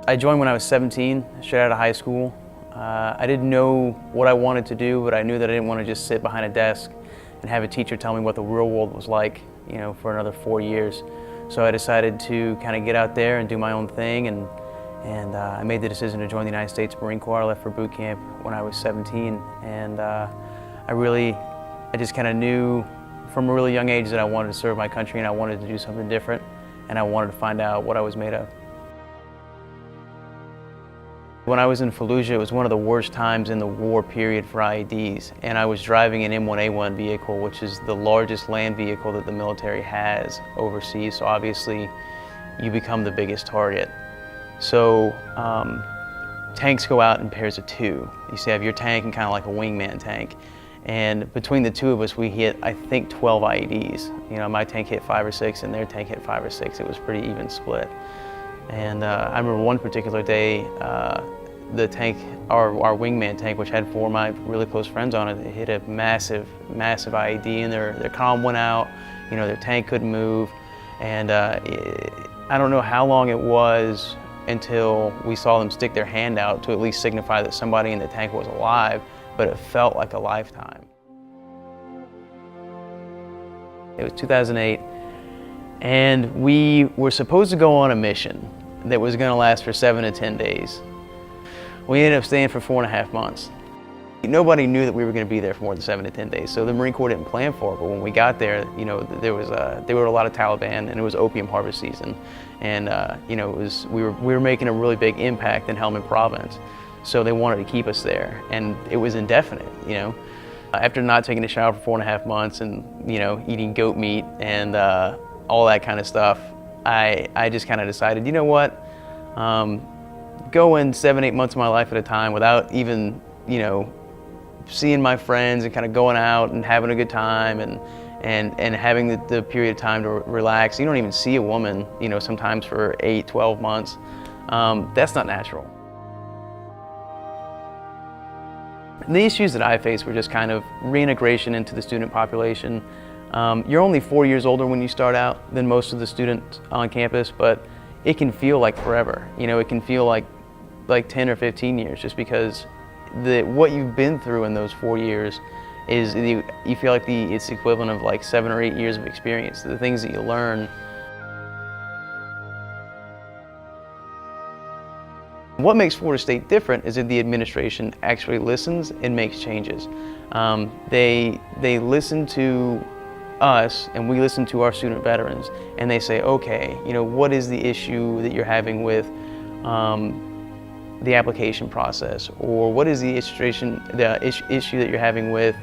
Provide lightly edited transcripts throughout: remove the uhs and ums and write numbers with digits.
I joined when I was 17, straight out of high school. I didn't know what I wanted to do, but I knew that I didn't want to just sit behind a desk and have a teacher tell me what the real world was like, for another 4 years. So I decided to kind of get out there and do my own thing, and I made the decision to join the United States Marine Corps. I left for boot camp when I was 17, and I just kind of knew from a really young age that I wanted to serve my country and I wanted to do something different, and I wanted to find out what I was made of. When I was in Fallujah, it was one of the worst times in the war period for IEDs, and I was driving an M1A1 vehicle, which is the largest land vehicle that the military has overseas, so obviously you become the biggest target. So tanks go out in pairs of two. You have your tank and kind of like a wingman tank, and between the two of us we hit, I think, 12 IEDs. My tank hit 5 or 6 and their tank hit 5 or 6. It was pretty even split. And I remember one particular day, the tank, our wingman tank, which had 4 of my really close friends on it, hit a massive, massive IED, and their comm went out. Their tank couldn't move, and I don't know how long it was until we saw them stick their hand out to at least signify that somebody in the tank was alive, but it felt like a lifetime. It was 2008. And we were supposed to go on a mission that was going to last for 7 to 10 days. We ended up staying for 4.5 months. Nobody knew that we were going to be there for more than 7 to 10 days, so the Marine Corps didn't plan for it. But when we got there, there were a lot of Taliban, and it was opium harvest season, and we were making a really big impact in Helmand Province, so they wanted to keep us there, and it was indefinite. After not taking a shower for 4.5 months and eating goat meat and all that kind of stuff, I just kind of decided, you know what, going 7-8 months of my life at a time without even, seeing my friends and kind of going out and having a good time and having the period of time to relax. You don't even see a woman, sometimes for 8-12 months. That's not natural. The issues that I faced were just kind of reintegration into the student population. You're only 4 years older when you start out than most of the students on campus, but it can feel like forever. It can feel like 10 or 15 years, just because what you've been through in those 4 years is, you feel like it's the equivalent of like 7 or 8 years of experience. The things that you learn. What makes Florida State different is that the administration actually listens and makes changes. They listen to us, and we listen to our student veterans, and they say, okay, what is the issue that you're having with the application process, or what is the issue that you're having with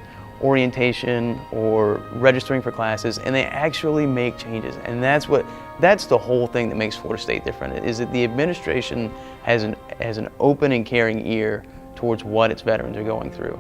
orientation or registering for classes, and they actually make changes. And that's the whole thing that makes Florida State different, is that the administration has an open and caring ear towards what its veterans are going through.